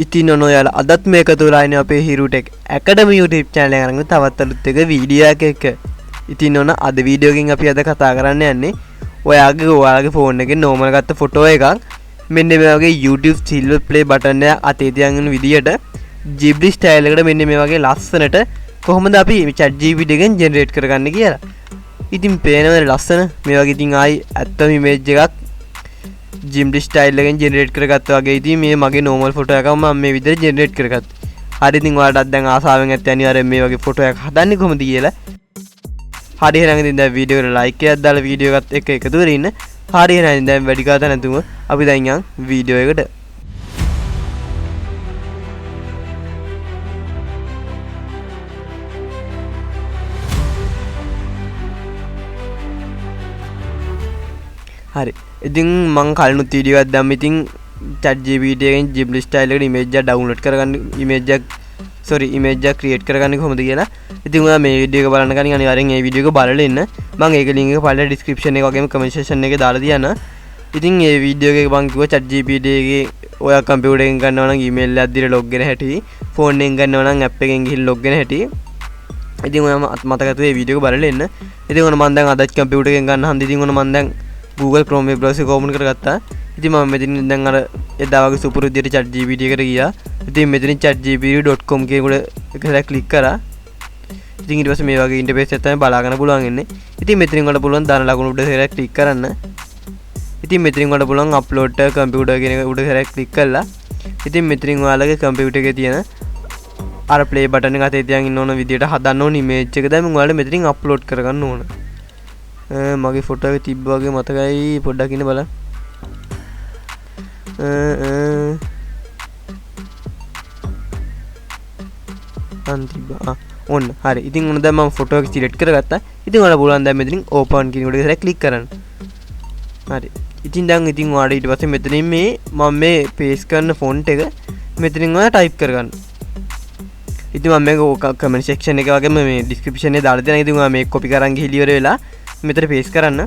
ඉතින් ඔයාලා අදත් මේක තුරායිනේ අපේ හිරුටෙක් ඇකඩමි YouTube channel එක අරගෙන තවත් අලුත් එක වීඩියෝ එකක්. ඉතින් අද වීඩියෝ එකෙන් අපි අද කතා කරන්න යන්නේ ඔයාලගේ ෆෝන් එකේ normal ගත්ත ෆොටෝ එකක් මෙන්න මේ වගේ YouTube silver play button එක අතේ තියාගෙන විදියට Ghibli style එකට මෙන්න මේ වගේ ලස්සනට කොහොමද අපි ChatGPT එකෙන් generate කරගන්නේ කියලා. ඉතින් පේනවනේ ලස්සන මේ වගේ ඉතින් ආයි ඇත්තම image එකක් Ghibli style එකෙන් generate කරගත්තා වගේ. ඉතින් මේ මගේ normal photo එකක් මම මේ විදිහට generate කරගත්තා. හරි ඉතින් ඔයාලටත් දැන් ආසාවෙන් ඇත්තේ අනිවාර්යෙන් මේ වගේ photo එකක් හදන්නේ කොහොමද කියලා. හරි එහෙනම් ඉතින් දැන් වීඩියෝ එකට like එකක් දාලා වීඩියෝ එකත් එක්ක එකතු වෙලා ඉන්න. හරි එහෙනම් දැන් වැඩි කතා නැතුව අපි දැන් යන් වීඩියෝ එකට. හරි ඉතින් මං කලිනුත් වීඩියෝ එකක් දැම්ම. ඉතින් ChatGPT එකෙන් Ghibli style එකට image එක download කරගන්න image එක create කරගන්නේ කොහොමද කියලා. ඉතින් ඔයා මේ වීඩියෝ එක බලන්න කලින් අනිවාර්යෙන් මේ වීඩියෝ එක බලලා ඉන්න. මම ඒක link එක පල්ලේ description එක වගේම comment section එකේ දාලා තියන්න. ඉතින් මේ වීඩියෝ එකේ මං කිව්වා ChatGPT එකේ ඔයා computer එකෙන් ගන්නවා නම් email එකක් දීලා log වෙන හැටි, phone එකෙන් ගන්නවා නම් app එකෙන් ගිහින් log වෙන හැටි. ඉතින් ඔයා මතකද මේ වීඩියෝ එක බලලා ඉන්න. ඉතින් ඔන්න මම දැන් අදත් computer එකෙන් ගන්න හන්ද. ඉතින් ඔන්න මම දැන් Google Chrome web browser එක open කරගත්තා. ඉතින් මම මෙතන දැන් අර එදා වගේ සුපුරු විදියට ChatGPT එකට ගියා. ඉතින් මෙතන chatgpt.com කියන එකට ක්ලික් කරා. ඉතින් ඊට පස්සේ මේ වගේ ඉන්ටර්ෆේස් එකක් තමයි බලා ගන්න පුළුවන් ඉන්නේ. ඉතින් මෙතනින් වල පුළුවන් දාන ලකුණු උඩ සෙරක් ක්ලික් කරන්න. ඉතින් මෙතනින් වල පුළුවන් upload to computer කියන එක උඩ සෙරක් ක්ලික් කළා. ඉතින් මෙතනින් ඔයාලගේ computer එකේ තියෙන අර play button එක අතේ තියන් ඉන්න ඕන විදියට හදන්න ඕන image එක දැන් ඔයාලා මෙතනින් upload කරගන්න ඕන. මගේ ෆොටෝ එක තිබ්බ වගේ මතකයි පොඩ්ඩක් ඉන්න බලන්න. තිබ්බා ඔන්න හරි. ඉතින් ඔන්න දැන් මම ෆොටෝ එක සිලෙක්ට් කරගත්තා. ඉතින් ඔයාලා බලන්න දැන් මෙතනින් open කියන එක ක්ලික් කරන්න. හරි. ඉතින් දැන් ඉතින් ඔයාලා ඊට පස්සේ මෙතනින් මේ මම මේ paste කරන font එක මෙතනින් ඔයාලා type කරගන්න. ඉතින් මම මේක comment section එකේ වගේම මේ description එකේ දාලා දෙනවා. ඉතින් ඔයා මේක copy කරන් ගිහින් ඉවර වෙලා මෙතන paste කරන්න.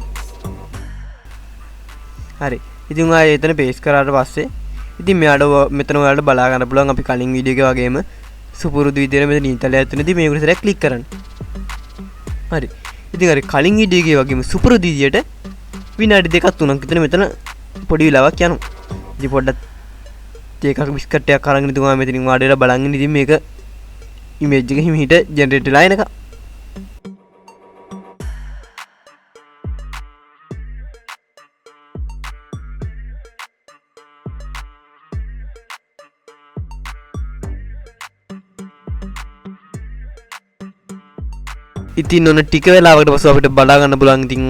හරි. ඉතින් ඔයා එතන paste කරාට පස්සේ ඉතින් මෙයාට මෙතන ඔයාලට බලා ගන්න පුළුවන් අපි කලින් වීඩියෝ එකේ වගේම සුපුරුදු විදියට මෙතන ඉතලයක් තුනදී මේකට සරයක් ක්ලික් කරන්න. හරි. ඉතින් අර කලින් වීඩියෝ එකේ වගේම සුපුරුදු විදියට විනාඩි 2ක් 3ක් විතර මෙතන පොඩි වෙලාවක් යනවා. ඉතින් පොඩ්ඩක් ඒකක බිස්කට් එකක් අරගෙන ඉතින් ඔයා මෙතනින් වාඩි වෙලා බලන් ඉන්න. ඉතින් මේක image එක හිමිහිට generate වෙලා එනක. ඉතින් ඔන්න ටික වෙලාවකට පස්සේ අපිට බලා ගන්න පුළුවන්. ඉතින්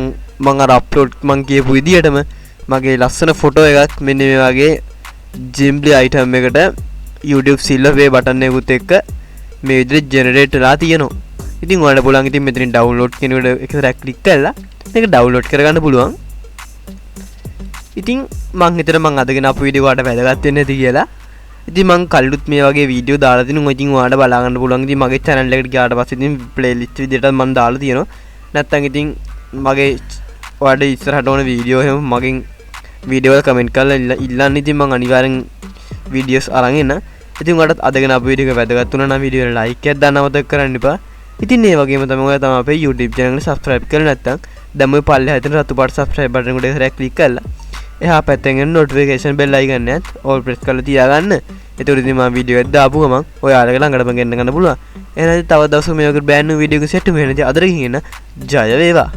මම අර අප්ලෝඩ් මං කියපු විදියටම මගේ ලස්සන ෆොටෝ එකක් මෙන්න මේ වගේ Ghibli item එකට YouTube silver play button එකකුත් එක්ක මේ විදිහට generate වෙලා තියෙනවා. ඉතින් ඔයාලට පුළුවන් ඉතින් මෙතනින් download කියන එක සරක් ක්ලික් කරලා මේක download කරගන්න පුළුවන්. ඉතින් මං හිතන මං අදගෙන අපු වීඩියෝ වලට වැදගත් වෙන්නේ නැති කියලා. ඉතින් මං කලිනුත් මේ වගේ වීඩියෝ දාලා තිනුම්. ඉතින් ඔයාලට බලා ගන්න පුළුවන්. ඉතින් මගේ channel එකට ගියාට පස්සේ ඉතින් playlist විදියට මම දාලා තියෙනවා. නැත්තම් ඉතින් මගේ ඔයාලට ඉස්සරහට ඕන වීඩියෝ එහෙම මගෙන් වීඩියෝ වල කමෙන්ට් කරලා ඉල්ලන්න. ඉතින් මං අනිවාර්යෙන් වීඩියෝස් අරන් එන්න. ඉතින් ඔයාලට අදගෙන අපේ වීඩියෝ එක වැදගත් වුණා නම් වීඩියෝ එකට like එකක් දාන්න අමතක කරන්න එපා. ඉතින් මේ වගේම තමයි ඔයා තමයි අපේ YouTube channel එකට subscribe කරලා නැත්තම් දැන් ඔය පල්ලෙහා හිටින රතු පාට subscribe button එකට සරයක් ක්ලික් කරලා එහා පැත්තෙන් එන notification bell icon එකත් all press කරලා තියාගන්න. එතකොට ඉතින් මම වීඩියෝ එක දාපු ගමන් ඔයාලගේ ළඟටම ගෙන්න ගන්න පුළුවන්. එහෙනම් තව දවසක මේ වගේ brand new වීඩියෝ එකක් සෙට් වෙනවා. ඉතින් අදට ගිහින් ජය වේවා.